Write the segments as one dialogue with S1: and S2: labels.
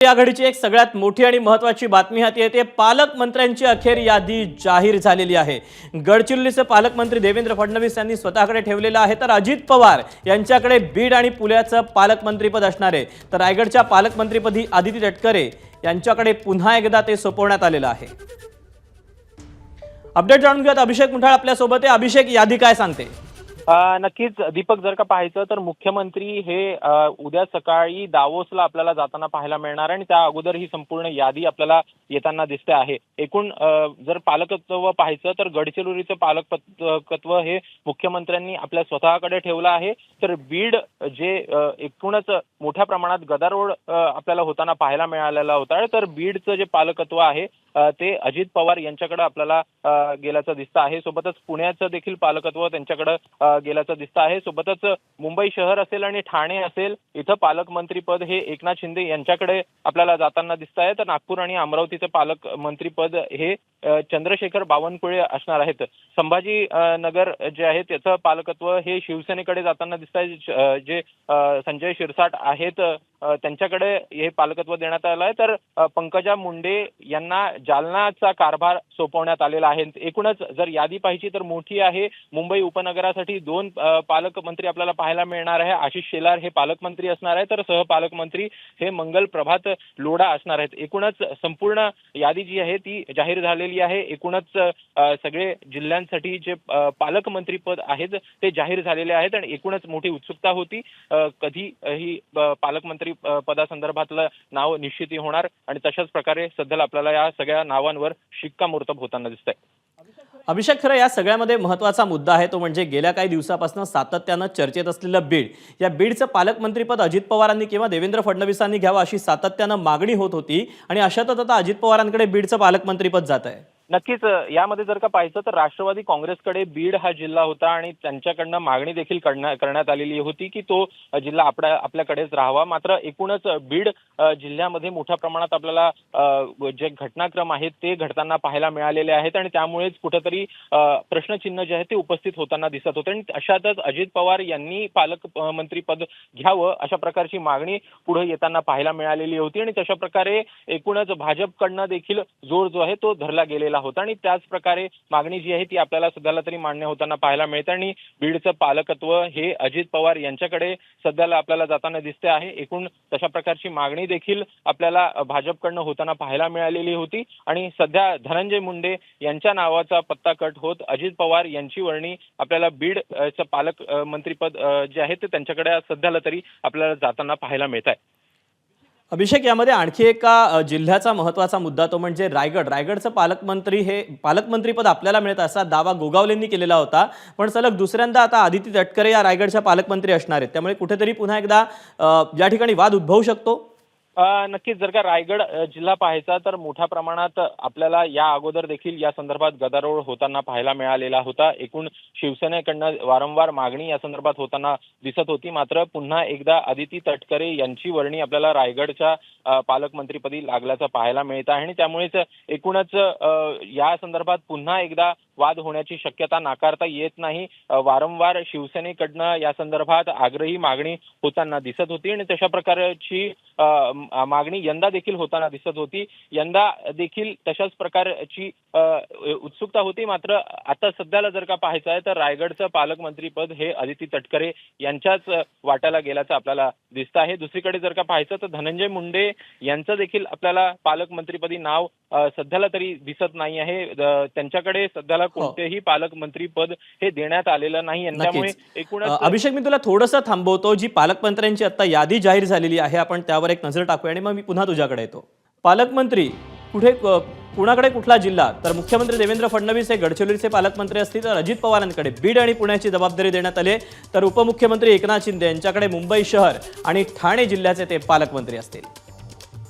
S1: आघाडीची एक सगळ्यात मोठी आणि महत्त्वाची बातमी हाती येते। पालकमंत्र्यांची अखेर यादी जाहीर झालेली आहे। गडचिरोलीचे पालकमंत्री देवेंद्र फडणवीस यांनी स्वतःकडे ठेवलेलं आहे, तर अजित पवार यांच्याकडे बीड आणि पुण्याचं पालकमंत्रीपद असणार आहे। तर रायगडच्या पालकमंत्रीपदी आदिती तटकरे यांच्याकडे पुन्हा एकदा ते सोपवण्यात आलेलं आहे। अपडेट जाणून घेऊयात, अभिषेक मुठाळ आपल्या सोबत आहे। अभिषेक, यादी काय सांगते?
S2: नक्कीच दीपक, जर का पाहायचं तर मुख्यमंत्री हे उद्या सकाळी दावोसला आपल्याला जाताना पाहायला मिळणार आहे आणि त्या अगोदर ही संपूर्ण यादी आपल्याला येताना दिसते आहे। एकूण जर पालकत्व पाहायचं तर गडचिरोलीचं पालकत्व हे मुख्यमंत्र्यांनी आपल्या स्वतःकडे ठेवलं आहे। तर बीड जे एकूणच मोठ्या प्रमाणात गदारोळ आपल्याला होताना पाहायला मिळालेला होता, तर बीडचं जे पालकत्व आहे ते अजित पवार यांच्याकडे आपल्याला गेल्याचं दिसतं आहे। सोबतच पुण्याचं देखील पालकत्व त्यांच्याकडे गेल्याचं दिसतं आहे। सोबतच मुंबई शहर असेल आणि ठाणे असेल, इथं पालकमंत्रीपद हे एकनाथ शिंदे यांच्याकडे आपल्याला जाताना दिसतं आहे। तर नागपूर आणि अमरावतीचे पालकमंत्रीपद हे चंद्रशेखर बावनकुळे असणार आहेत। संभाजी नगर जे आहे त्याचं पालकत्व हे शिवसेनेकडे जाताना दिसत आहे। जे संजय शिरसाट आहेत त्यांच्याकडे हे पालकत्व देण्यात आलं आहे। तर पंकजा मुंडे यांना जालनाचा कारभार सोपवण्यात आलेला आहे। एकूणच जर यादी पाहिजे तर मोठी आहे। मुंबई उपनगरासाठी 2 पालकमंत्री आपल्याला पाहायला मिळणार आहे। आशिष शेलार हे पालकमंत्री असणार आहे, तर सहपालकमंत्री हे मंगल प्रभात लोढा असणार आहेत। एकूणच संपूर्ण यादी जी आहे ती जाहीर झालेली आहे। एकूणच सगळे जिल्ह्यांसाठी जे पालकमंत्री पद आहेत ते जाहीर झालेले आहेत आणि एकूणच मोठी उत्सुकता होती कधी ही पालकमंत्री पदासंदर्भातलं नाव निश्चिती होणार आणि तशाच प्रकारे सध्याला आपल्याला या सगळ्या नावांवर शिक्कामोर्तब होताना दिसतंय।
S1: अभिषेक, खरं या सगळ्यामध्ये महत्त्वाचा मुद्दा आहे तो म्हणजे गेल्या काही दिवसापासून सातत्यानं चर्चेत असलेलं बीड। या बीडचं पालकमंत्रीपद अजित पवारांनी किंवा देवेंद्र फडणवीसांनी घ्यावं अशी सातत्यानं मागणी होत होती आणि अशातच आता अजित पवारांकडे बीडचं पालकमंत्रीपद जात आहे।
S2: नक्कीच यामध्ये जर का पाहायचं तर राष्ट्रवादी काँग्रेसकडे बीड हा जिल्हा होता आणि त्यांच्याकडनं मागणी देखील करण्यात आलेली होती की तो जिल्हा आपल्याकडेच राहावा। मात्र एकूणच बीड जिल्ह्यामध्ये मोठ्या प्रमाणात आपल्याला जे घटनाक्रम आहेत ते घडताना पाहायला मिळालेले आहेत आणि त्यामुळेच कुठेतरी प्रश्नचिन्ह जे आहे ते उपस्थित होताना दिसत होते आणि अशातच अजित पवार यांनी पालकमंत्रीपद घ्यावं अशा प्रकारची मागणी पुढे येताना पाहायला मिळालेली होती आणि तशा प्रकारे एकूणच भाजपकडनं देखील जोर जो आहे तो धरला गेलेला होता आणि त्याच प्रकारे मागणी जी आहे ती आपल्याला सध्याला तरी मान्य होताना पाहायला मिळते आणि बीडचं पालकत्व हे अजित पवार यांच्याकडे सध्याला आपल्याला जाताना दिसते आहे। एकूण तशा प्रकारची मागणी देखील आपल्याला भाजपकडनं होताना पाहायला मिळालेली होती आणि सध्या धनंजय मुंडे यांच्या नावाचा पत्ता कट होत अजित पवार यांची वर्णी आपल्याला बीडचं पालकमंत्रीपद जे आहे ते त्यांच्याकडे सध्याला तरी आपल्याला जाताना पाहायला मिळत आहे।
S1: अभिषेक, यामध्ये आणखी एका जिल्ह्याचा महत्त्वाचा मुद्दा तो म्हणजे रायगडचं पालकमंत्रीपद आपल्याला मिळत असा दावा गोगावलेंनी केलेला होता, पण सलग दुसऱ्यांदा आता आदिती तटकरे या रायगडच्या पालकमंत्री असणार आहेत, त्यामुळे कुठेतरी पुन्हा एकदा या ठिकाणी वाद उद्भवू शकतो।
S2: नक्कीच जर का रायगड जिल्हा पाहायचा तर मोठ्या प्रमाणात आपल्याला या अगोदर देखील या संदर्भात गदारोळ होताना पाहायला मिळालेला होता। एकूण शिवसेनेकडनं वारंवार मागणी या संदर्भात होताना दिसत होती, मात्र पुन्हा एकदा आदिती तटकरे यांची वर्णी आपल्याला रायगडच्या पालकमंत्रीपदी लागल्याचं पाहायला मिळत आहे आणि त्यामुळेच एकूणच या संदर्भात पुन्हा एकदा वाद होण्याची शक्यता नाकारता येत नाही। वारंवार शिवसेनेकडनं या संदर्भात आग्रही मागणी होताना दिसत होती आणि तशा प्रकारची मागणी यंदा देखील होताना दिसत होती। यंदा देखील तशाच प्रकारची उत्सुकता होती, मात्र आता सध्याला जर का पाहायचं आहे तर रायगडचं पालकमंत्रीपद हे आदिती तटकरे यांच्याच वाट्याला गेल्याचं आपल्याला दिसतं आहे। दुसरीकडे जर का पाहायचं तर धनंजय मुंडे यांचं देखील आपल्याला पालकमंत्रीपदी नाव सध्याला तरी दिसत नाही आहे। त्यांच्याकडे सध्याला कोणतेही पालकमंत्री पद हे देण्यात आलेलं नाही। त्यामुळे एकूणच
S1: अभिषेक, मी तुला थोडंसं थांबवतो। जी पालकमंत्र्यांची आता यादी जाहीर झालेली आहे आपण त्यावर एक नजर टाकूया आणि मग मी पुन्हा तुझ्याकडे येतो। पालकमंत्री कुणाकडे कुठला जिल्हा? तर मुख्यमंत्री देवेंद्र फडणवीस हे गडचिरोलीचे पालकमंत्री असतील, तर अजित पवारांकडे बीड आणि पुण्याची जबाबदारी देण्यात आली, तर उपमुख्यमंत्री एकनाथ शिंदे यांच्याकडे मुंबई शहर आणि ठाणे जिल्ह्याचे ते पालकमंत्री असतील।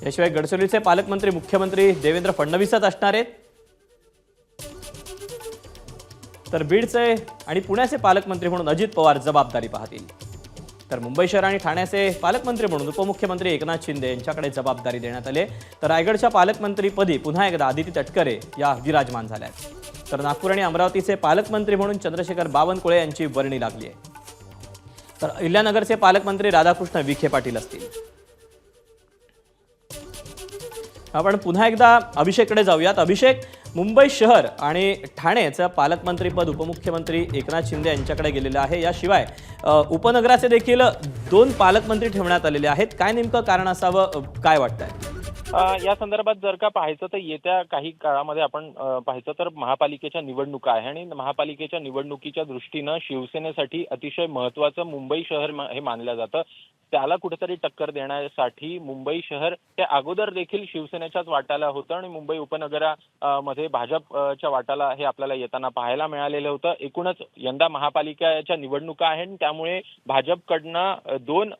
S1: याशिवाय गडचिरोलीचे पालकमंत्री मुख्यमंत्री देवेंद्र फडणवीसच असणार आहेत, तर बीडचे आणि पुण्याचे पालकमंत्री म्हणून अजित पवार जबाबदारी पाहतील, तर मुंबई शहर आणि ठाण्याचे पालकमंत्री म्हणून उपमुख्यमंत्री एकनाथ शिंदे यांच्याकडे जबाबदारी देण्यात आली, तर रायगडच्या पालकमंत्रीपदी पुन्हा एकदा आदिती तटकरे या विराजमान झाल्या आहेत, तर नागपूर आणि अमरावतीचे पालकमंत्री म्हणून चंद्रशेखर बावनकुळे यांची वर्णी लागली आहे, तर अहिल्यानगरचे पालकमंत्री राधाकृष्ण विखे पाटील असतील। आपण पुन्हा एकदा अभिषेककडे जाऊयात. अभिषेक, मुंबई शहर आणि ठाणेचं पालकमंत्रीपद उपमुख्यमंत्री एकनाथ शिंदे यांच्याकडे गेलेलं आहे. याशिवाय उपनगराचे देखील 2 पालकमंत्री ठेवण्यात आलेले आहेत. काय नेमकं कारण असावं, काय वाटतंय?
S2: या संदर्भात जर का पाहायचं तर येत्या काही काळामध्ये आपण पाहायचं तर महापालिकेच्या निवडणुका आहे आणि महापालिकेच्या निवडणुकीच्या दृष्टीनं शिवसेनेसाठी अतिशय महत्त्वाचं मुंबई शहर हे मानलं जातं. त्याला कुठेतरी टक्कर देण्यासाठी मुंबई शहर हे अगोदर देखील शिवसेनेच्याच वाट्याला होतं आणि मुंबई उपनगरामध्ये भाजपच्या वाट्याला हे आपल्याला येताना पाहायला मिळालेलं होतं. एकूणच यंदा महापालिकेच्या निवडणुका आहेत आणि त्यामुळे भाजपकडनं 2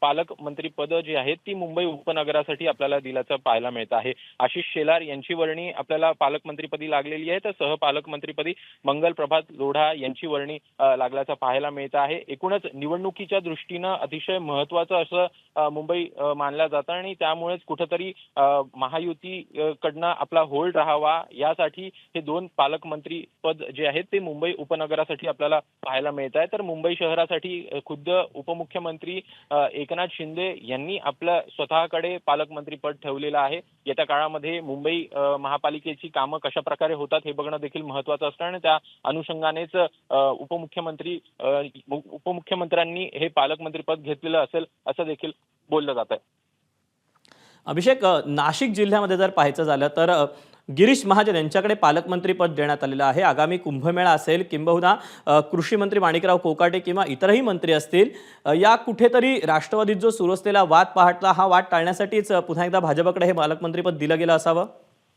S2: पालकमंत्री पद जी आहेत ती मुंबई उपनगरासाठी आपल्याला दिल्याचं पाहायला मिळत आहे. आशिष शेलार यांची वर्णी आपल्याला पालकमंत्रीपदी लागलेली आहे, तर सहपालकमंत्रीपदी मंगल प्रभात लोढा यांची वर्णी लागल्याचं पाहायला मिळत आहे. एकूणच निवडणुकीच्या दृष्टीनं अतिशय महत्त्वाचं असं मुंबई मानलं जातं आणि त्यामुळेच कुठेतरी महायुतीकडनं आपला होल्ड राहावा यासाठी हे 2 पालकमंत्री पद जे आहेत ते मुंबई उपनगरासाठी आपल्याला पाहायला मिळत आहे. तर मुंबई शहरासाठी खुद्द उपमुख्यमंत्री एकनाथ शिंदे यांनी आपलं स्वतःकडे पालकमंत्रीपद ठेवलेलं आहे. येत्या काळामध्ये मुंबई महापालिकेची कामं कशा प्रकारे होतात हे बघणं देखील महत्त्वाचं असतं आणि त्या अनुषंगानेच उपमुख्यमंत्र्यांनी हे पालकमंत्रीपद घेतलेलं असेल असं देखील बोललं जात आहे.
S1: अभिषेक, नाशिक जिल्ह्यामध्ये जर पाहायचं झालं तर गिरीश महाजन यांच्याकडे पालकमंत्रीपद देण्यात आलेलं आहे. आगामी कुंभमेळा असेल किंबहुना कृषी मंत्री माणिकराव कोकाटे किंवा इतरही मंत्री असतील, या कुठेतरी राष्ट्रवादीत जो सुरू असलेला वाद पाहता हा वाद टाळण्यासाठीच पुन्हा एकदा भाजपकडे हे पालकमंत्रीपद दिलं गेलं असावं.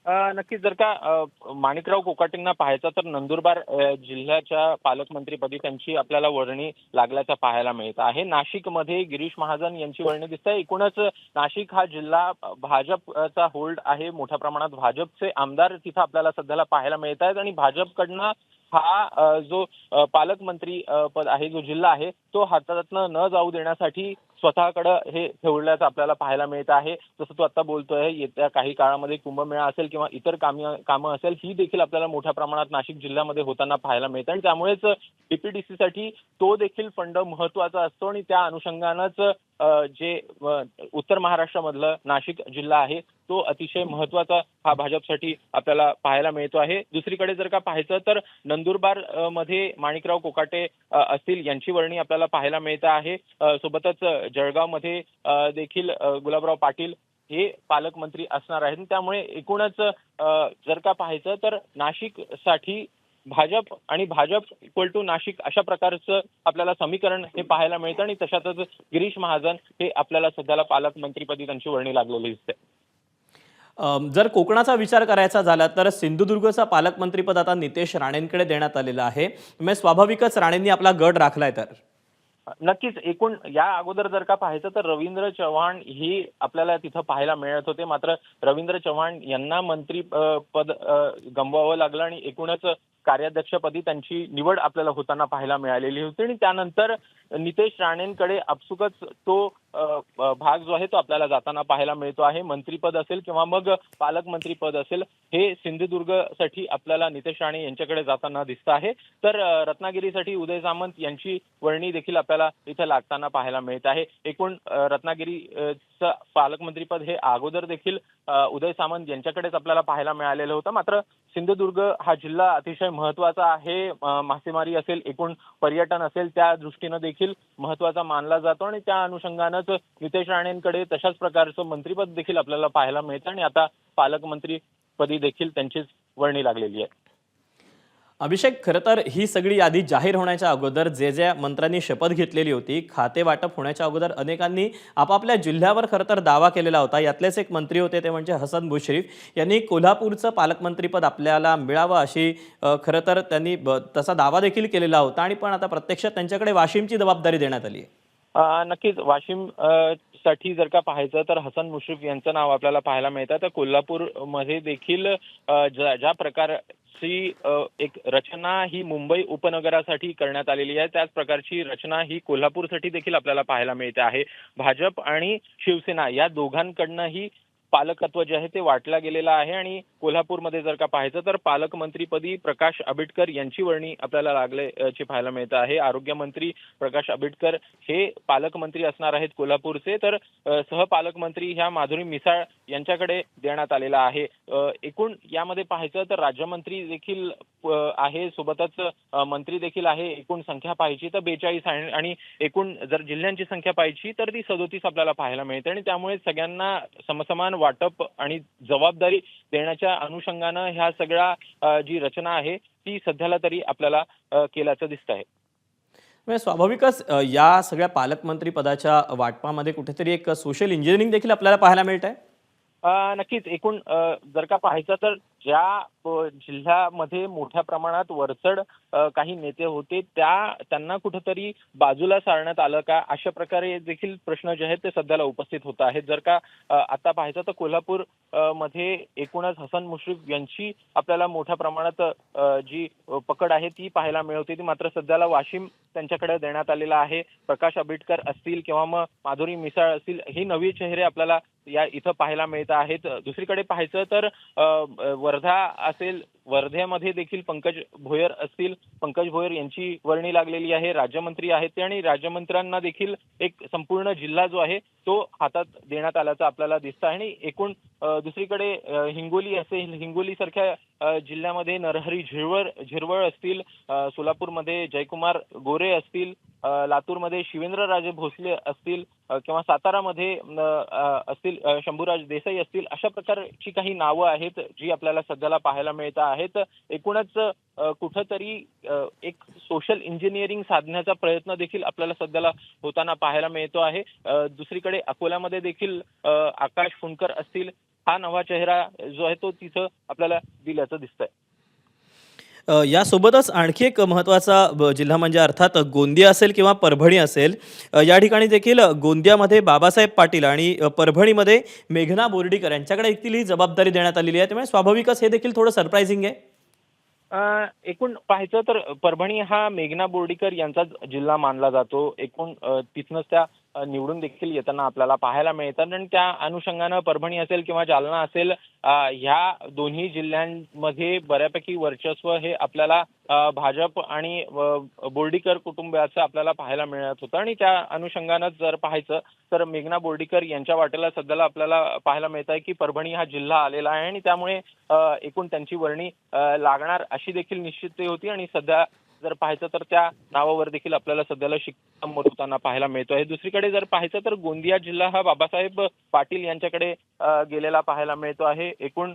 S2: नक्कीच जर का माणिकराव कोकाटेंना पाहायचं तर नंदुरबार जिल्ह्याच्या पालकमंत्रीपदी त्यांची आपल्याला वर्णी लागल्याचं पाहायला मिळत आहे. नाशिकमध्ये गिरीश महाजन यांची वर्णी दिसत आहे. एकूणच नाशिक हा जिल्हा भाजपचा होल्ड आहे. मोठ्या प्रमाणात भाजपचे आमदार तिथं आपल्याला सध्याला पाहायला मिळत आहेत आणि भाजपकडनं हा जो पालकमंत्री पद आहे, जो जिल्हा आहे तो हातातनं न जाऊ देण्यासाठी स्वतःकडे हे ठेवल्याचं आपल्याला पाहायला मिळत आहे. जसं तू आता बोलतोय, येत्या काही काळामध्ये कुंभमेळा असेल किंवा इतर कामं असेल ही देखील आपल्याला मोठ्या प्रमाणात नाशिक जिल्ह्यामध्ये होताना पाहायला मिळतं आणि त्यामुळेच डीपीडीसीसाठी तो देखील फंड महत्त्वाचा असतो आणि त्या अनुषंगानंच जे उत्तर महाराष्ट्रामधलं नाशिक जिल्हा आहे तो अतिशय महत्त्वाचा हा भाजपसाठी आपल्याला पाहायला मिळतो आहे. दुसरीकडे जर का पाहायचं तर नंदुरबार मध्ये माणिकराव कोकाटे असतील यांची वर्णी आपल्याला पाहायला मिळत आहे. सोबतच जळगावमध्ये देखील गुलाबराव पाटील हे पालकमंत्री असणार आहेत. त्यामुळे एकूणच जर का पाहायचं तर नाशिकसाठी भाजप आणि भाजप इक्वल टू नाशिक अशा प्रकारचं आपल्याला समीकरण हे पाहायला मिळतं आणि तशातच गिरीश महाजन हे आपल्याला सध्याला पालकमंत्रीपदी त्यांची वर्णी लागलेली दिसते.
S1: जर कोकणाचा विचार करायचा झाला तर सिंधुदुर्गचा पालकमंत्रीपद आता नितेश राणेंकडे देण्यात आलेलं आहे. म्हणजे स्वाभाविकच राणेंनी आपला गड राखलाय. तर
S2: नक्कीच एकूण या अगोदर जर का पाहायचं तर रवींद्र चव्हाण ही आपल्याला तिथं पाहायला मिळत होते, मात्र रवींद्र चव्हाण यांना मंत्री पद गमवावं लागलं आणि एकूणच कार्याध्यक्षपदी त्यांची निवड आपल्याला होताना पाहायला मिळालेली होती आणि त्यानंतर नितेश राणेंकडे आपसुकच तो भाग जो आहे तो आपल्याला जाताना पाहायला मिळतो आहे. मंत्रीपद असेल किंवा मग पालकमंत्रीपद असेल हे सिंधुदुर्गसाठी आपल्याला नितेश राणे यांच्याकडे जाताना दिसत आहे. तर रत्नागिरीसाठी उदय सामंत यांची वर्णी देखील आपल्याला इथे लागताना पाहायला मिळत आहे. एकूण रत्नागिरीचं पालकमंत्रीपद हे अगोदर देखील उदय सामंत यांच्याकडेच आपल्याला पाहायला मिळालेलं होतं, मात्र सिंधुदुर्ग हा जिल्हा अतिशय महत्त्वाचा आहे. मासेमारी असेल, एकूण पर्यटन असेल त्या दृष्टीनं देखील महत्त्वाचा मानला जातो आणि त्या अनुषंगानंच नितेश राणेंकडे तशाच प्रकारचं मंत्रीपद देखील आपल्याला पाहायला मिळतं आणि आता पालकमंत्रीपदी देखील त्यांचीच वर्णी लागलेली आहे.
S1: अभिषेक, खरं तर ही सगळी यादी जाहीर होण्याच्या अगोदर जे मंत्र्यांनी शपथ घेतलेली होती, खाते वाटप होण्याच्या अगोदर अनेकांनी आपापल्या जिल्ह्यावर खरं तर दावा केलेला होता. यातलेच एक मंत्री होते ते म्हणजे हसन मुश्रीफ यांनी कोल्हापूरचं पालकमंत्रीपद आपल्याला मिळावं अशी खरं तर त्यांनी तसा दावा देखील केलेला होता आणि पण आता प्रत्यक्षात त्यांच्याकडे वाशिमची जबाबदारी देण्यात आली आहे.
S2: नक्कीच वाशिम साठी जर का पाहायचं तर हसन मुश्रीफ यांचं नाव आपल्याला पाहायला मिळतं. तर कोल्हापूरमध्ये देखील ज्या प्रकारची एक रचना ही मुंबई उपनगरासाठी करण्यात आलेली आहे त्याच प्रकारची रचना ही कोल्हापूरसाठी देखील आपल्याला पाहायला मिळते आहे. भाजप आणि शिवसेना या दोघांकडनंही पालकत्व जे आहे ते वाटलं गेलेलं आहे आणि कोल्हापूरमध्ये जर का पाहायचं तर पालकमंत्रीपदी प्रकाश आंबेडकर यांची वर्णी आपल्याला लागल्याचे पाहायला मिळतं आहे. आरोग्यमंत्री प्रकाश आंबेडकर हे पालकमंत्री असणार आहेत कोल्हापूरचे, तर सहपालकमंत्री ह्या माधुरी मिसाळ यांच्याकडे देण्यात आलेला आहे. एकूण यामध्ये पाहायचं तर राज्यमंत्री देखील आहे, सोबतच मंत्री देखील आहे. एकूण संख्या पाहायची तर 42 आहे आणि एकूण जर जिल्ह्यांची संख्या पाहायची तर ती 37 आपल्याला पाहायला मिळते आणि त्यामुळे सगळ्यांना समसमान वाटप आणि जबाबदारी देण्याच्या अनुषंगानं ह्या सगळ्या जी रचना आहे ती सध्याला तरी आपल्याला केल्याचं दिसत आहे.
S1: म्हणजे स्वाभाविकच या सगळ्या पालकमंत्री पदाच्या वाटपामध्ये कुठेतरी एक सोशल इंजिनिअरिंग देखील आपल्याला पाहायला मिळत आहे.
S2: नक्कीच एकूण जर का पाहायचं तर ज्या जिल्ह्यामध्ये मोठ्या प्रमाणात वरचढ काही नेते होते त्यांना कुठेतरी बाजूला सारण्यात आलं का, अशा प्रकारे देखील प्रश्न जे आहेत ते सध्याला उपस्थित होत आहेत. जर का आता पाहायचं तर कोल्हापूर मध्ये एकूणच हसन मुश्रीफ यांची आपल्याला मोठ्या प्रमाणात जी पकड आहे ती पाहायला मिळत होती, मात्र सध्याला वाशिम त्यांच्याकडे देण्यात आलेला आहे. प्रकाश आंबेडकर असतील किंवा मग माधुरी मिसाळ असतील, हे नवे चेहरे आपल्याला या इथं पाहायला मिळत आहेत. दुसरीकडे पाहायचं तर वर्धा असेल, वर्ध्यामध्ये देखील पंकज भोयर असतील, पंकज भोयर यांची वर्णी लागलेली आहे. राज्यमंत्री आहेत ते आणि राज्यमंत्र्यांना देखील एक संपूर्ण जिल्हा जो आहे तो हातात देण्यात आल्याचं आपल्याला दिसतं आहे. आणि एकूण दुसरीकडे हिंगोली असेल, हिंगोली सारख्या जिल्ह्यामध्ये नरहरी झिरवळ असतील, सोलापूरमध्ये जयकुमार गोरे असतील, लातूरमध्ये शिवेंद्रराजे भोसले असतील किंवा सातारामध्ये असतील शंभूराज देसाई असतील, अशा प्रकारची काही नावं आहेत जी आपल्याला सध्याला पाहायला मिळत आहेत. एकूणच कुठंतरी एक सोशल इंजिनिअरिंग साधण्याचा प्रयत्न देखील आपल्याला सध्याला होताना पाहायला मिळतो आहे. दुसरीकडे अकोल्यामध्ये देखील आकाश फुंडकर असतील, हा नवा चेहरा जो आहे तो तिथं आपल्याला दिल्याचं दिसतंय.
S1: यासोबतच आणखी एक महत्त्वाचा जिल्हा म्हणजे अर्थात गोंदिया असेल किंवा परभणी असेल. या ठिकाणी देखील गोंदियामध्ये बाबासाहेब पाटील आणि परभणीमध्ये मेघना बोर्डीकर यांच्याकडे देखील ही जबाबदारी देण्यात आलेली आहे. त्यामुळे स्वाभाविकच हे देखील थोडं सरप्रायझिंग आहे.
S2: एकूण पाहायचं तर परभणी हा मेघना बोर्डीकर यांचाच जिल्हा मानला जातो. एकूण तिथनंच त्या निवडून देखील येताना आपल्याला पाहायला मिळतात आणि त्या अनुषंगानं परभणी असेल किंवा जालना असेल, ह्या दोन्ही जिल्ह्यांमध्ये बऱ्यापैकी वर्चस्व हे आपल्याला भाजप आणि बोर्डीकर कुटुंबाचं आपल्याला पाहायला मिळत होतं आणि त्या अनुषंगानं जर पाहायचं तर मेघना बोर्डीकर यांच्या वाटेला सध्याला आपल्याला पाहायला मिळत आहे की परभणी हा जिल्हा आलेला आहे आणि त्यामुळे एकूण त्यांची वर्णी लागणार अशी देखील निश्चितता होती आणि सध्या जर पाहायचं तर त्या नावावर देखील आपल्याला सध्याला शिक्कामोर्तब होताना पाहायला मिळतोय. दुसरीकडे जर पाहायचं तर गोंदिया जिल्हा हा बाबासाहेब पाटील यांच्याकडे गेलेला पाहायला मिळतो आहे. एकूण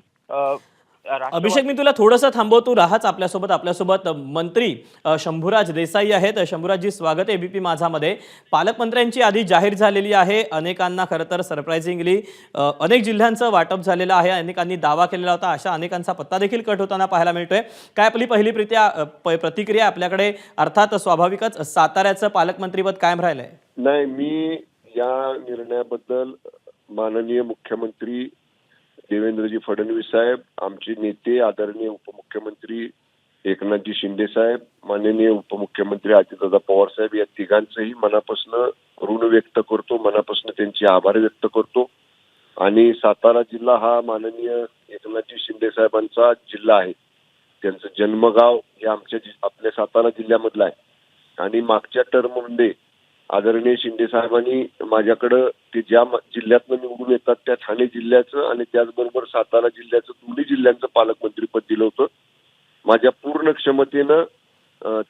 S1: अभिषेक, मी तुला थोडंसं थांबवतो, राहाच आपल्यासोबत मंत्री शंभूराज देसाई आहेत. शंभूराजजी, स्वागत आहे एबीपी माझामध्ये. पालकमंत्र्यांची यादी जाहीर झालेली आहे. अनेकांना खरं तर सरप्राइझिंगली अनेक जिल्ह्यांचं वाटप झालेलं आहे. अनेकांनी दावा केलेला होता, अशा अनेकांचा पत्ता देखील कट होताना पाहायला मिळतोय. काय आपली पहिली प्रतिक्रिया आपल्याकडे? अर्थात स्वाभाविकच साताऱ्याचं पालकमंत्रीपद कायम राहिलंय.
S3: नाही, मी या निर्णयाबद्दल माननीय मुख्यमंत्री देवेंद्रजी फडणवीस साहेब, आमचे नेते आदरणीय उपमुख्यमंत्री एकनाथजी शिंदे साहेब, माननीय उपमुख्यमंत्री अजितदादा पवार साहेब, या तिघांचंही मनापासून ऋण व्यक्त करतो, मनापासून त्यांचे आभार व्यक्त करतो. आणि सातारा जिल्हा हा माननीय एकनाथजी शिंदे साहेबांचा जिल्हा आहे. त्यांचं जन्मगाव हे आपल्या सातारा जिल्ह्यामधलं आहे आणि मागच्या टर्ममध्ये आदरणीय शिंदे साहेबांनी माझ्याकडं ते ज्या जिल्ह्यातनं निवडून येतात त्या ठाणे जिल्ह्याचं आणि त्याचबरोबर सातारा जिल्ह्याचं, दोन्ही जिल्ह्यांचं पालकमंत्रीपद दिलं होतं. माझ्या पूर्ण क्षमतेनं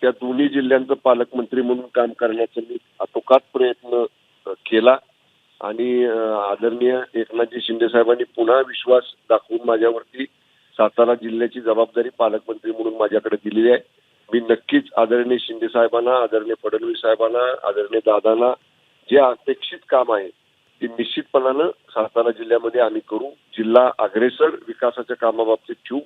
S3: त्या दोन्ही जिल्ह्यांचं पालकमंत्री म्हणून काम करण्याचा मी आटोकाट प्रयत्न केला आणि आदरणीय एकनाथजी शिंदे साहेबांनी पुन्हा विश्वास दाखवून माझ्यावरती सातारा जिल्ह्याची जबाबदारी पालकमंत्री म्हणून माझ्याकडे दिलेली आहे. मी नक्कीच आदरणीय शिंदे साहेबांना, आदरणीय फडणवीस साहेबांना, आदरणीय दादांना जे अपेक्षित काम आहे ते निश्चितपणानं सातारा जिल्ह्यामध्ये आम्ही करू. जिल्हा अग्रेसर विकासाच्या कामाबाबतीत ठेवू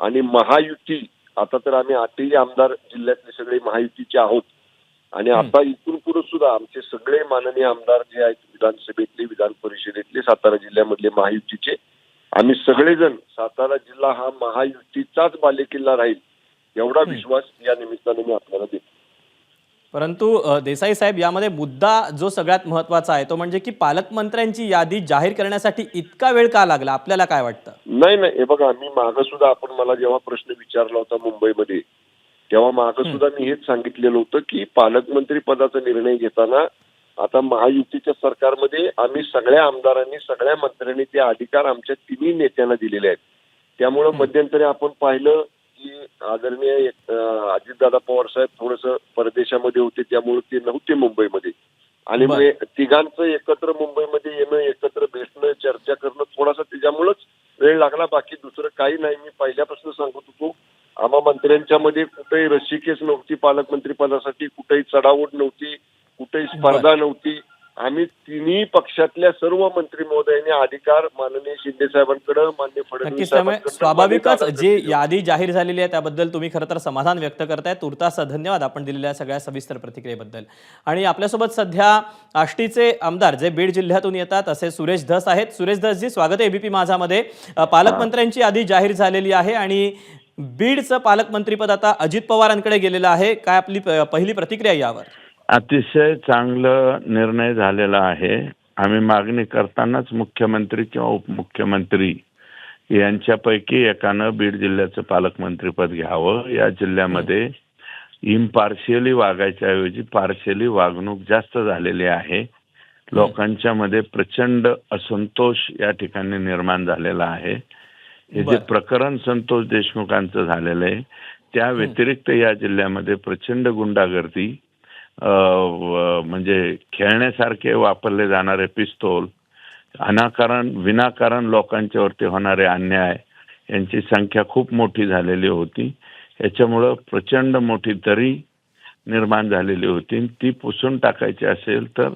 S3: आणि महायुती, आता तर आम्ही 8ही आमदार जिल्ह्यातले सगळे महायुतीचे आहोत आणि आता इथून पुढे सुद्धा आमचे सगळे माननीय आमदार जे आहेत विधानसभेतले, विधान परिषदेतले, सातारा जिल्ह्यामधले महायुतीचे, आम्ही सगळेजण सातारा जिल्हा हा महायुतीचाच बालेकिल्ला राहील एवढा विश्वास या निमित्ताने मी आपल्याला देतो.
S1: परंतु देसाई साहेब, यामध्ये मुद्दा जो सगळ्यात महत्त्वाचा आहे तो म्हणजे की पालकमंत्र्यांची यादी जाहीर करण्यासाठी इतका वेळ का लागला, आपल्याला काय वाटतं?
S3: नाही नाही, हे बघा, मी मागं सुद्धा मला जेव्हा प्रश्न विचारला होता मुंबईमध्ये, तेव्हा मागं सुद्धा मी हेच सांगितलेलं होतं की पालकमंत्री पदाचा निर्णय घेताना आता महायुतीच्या सरकारमध्ये आम्ही सगळ्या आमदारांनी, सगळ्या मंत्र्यांनी ते अधिकार आमच्या तिन्ही नेत्यांना दिलेले आहेत. त्यामुळं मध्यंतरी आपण पाहिलं की आदरणीय अजितदादा पवार साहेब थोडंसं परदेशामध्ये होते, त्यामुळे ते नव्हते मुंबईमध्ये. आणि मग तिघांचं एकत्र मुंबईमध्ये येणं, एकत्र भेटणं, चर्चा करणं थोडासा त्याच्यामुळेच वेळ लागला. बाकी दुसरं काही नाही. मी पहिल्यापासून सांगत होतो, आम्हा मंत्र्यांच्या मध्ये कुठेही रस्सीखेच नव्हती पालकमंत्री पदासाठी, कुठेही चढाओढ नव्हती, कुठेही स्पर्धा नव्हती. आम्ही तिन्ही पक्षातल्या सर्व मंत्री महोदयांनी अधिकार माननीय शिंदे साहेबांकडे, माननीय फडणवीस
S1: नक्कीच. त्यामुळे
S3: साहेबांकडे,
S1: स्वाभाविकच जी यादी जाहीर झालेली आहे त्याबद्दल तुम्ही खरं तर समाधान व्यक्त करताय. तुर्तास धन्यवाद आपण दिलेल्या सगळ्या सविस्तर प्रतिक्रियेबद्दल. आणि आपल्यासोबत सध्या आष्टीचे आमदार जे बीड जिल्ह्यातून येतात असे सुरेश धस आहेत. सुरेश धसजी, स्वागत आहे एबीपी माझामध्ये. पालकमंत्र्यांची यादी जाहीर झालेली आहे आणि बीडचं पालकमंत्रीपद आता अजित पवारांकडे गेलेलं आहे. काय आपली पहिली प्रतिक्रिया यावर?
S4: अतिशय चांगला निर्णय झालेला आहे. आम्ही मागणी करतानाच मुख्यमंत्री किंवा उपमुख्यमंत्री यांच्यापैकी एकानं बीड जिल्ह्याचं पालकमंत्रीपद घ्यावं. या जिल्ह्यामध्ये इम्पार्शियली वागायच्या ऐवजी पार्शियली वागणूक जास्त झालेली आहे. लोकांच्या मध्ये प्रचंड असंतोष या ठिकाणी निर्माण झालेला आहे. हे जे प्रकरण संतोष देशमुखांचं झालेलं आहे, त्या व्यतिरिक्त या जिल्ह्यामध्ये प्रचंड गुंडागर्दी, म्हणजे खेळण्यासारखे वापरले जाणारे पिस्तूल, विनाकारण लोकांच्यावरती होणारे अन्याय यांची संख्या खूप मोठी झालेली होती. याच्यामुळं प्रचंड मोठी दरी निर्माण झालेली होती. ती पुसून टाकायची असेल तर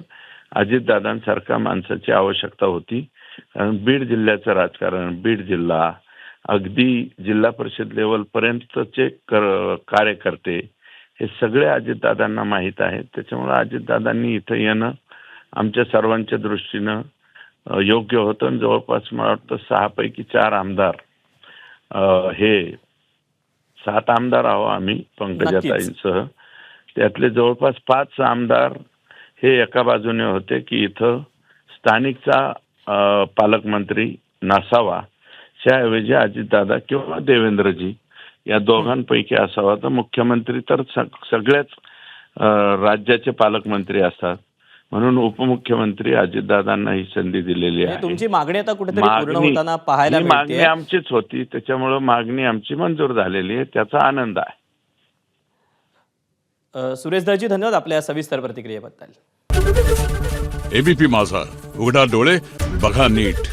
S4: अजितदादांसारख्या माणसाची आवश्यकता होती. कारण बीड जिल्ह्याचं राजकारण, बीड जिल्हा अगदी जिल्हा परिषद लेवलपर्यंतचे कार्यकर्ते हे सगळे अजितदादांना माहीत आहेत. त्याच्यामुळे अजितदादांनी इथं येणं आमच्या सर्वांच्या दृष्टीनं योग्य होतं. जवळपास मला वाटतं 6 पैकी 4 आमदार, हे 7 आमदार आहोत आम्ही पंकजाताईंसह, त्यातले जवळपास 5 आमदार हे एका बाजूने होते की इथं स्थानिकचा पालकमंत्री नसावा, त्याऐवजी अजितदादा किंवा देवेंद्रजी या दोघांपैकी असावा. तर मुख्यमंत्री तर सगळ्याच राज्याचे पालकमंत्री असतात, म्हणून उपमुख्यमंत्री अजितदादांना ही संधी दिलेली आहे.
S1: तुमची मागणी आता कुठेतरी पूर्ण होताना पाहायला मिळते.
S4: मागणी आमचीच होती, त्याच्यामुळे मागणी आमची मंजूर झालेली आहे, त्याचा आनंद आहे.
S1: सुरेश धसजी, धन्यवाद आपल्या सविस्तर प्रतिक्रियेबद्दल.
S5: एबीपी माझा, उघडा डोळे बघा नीट.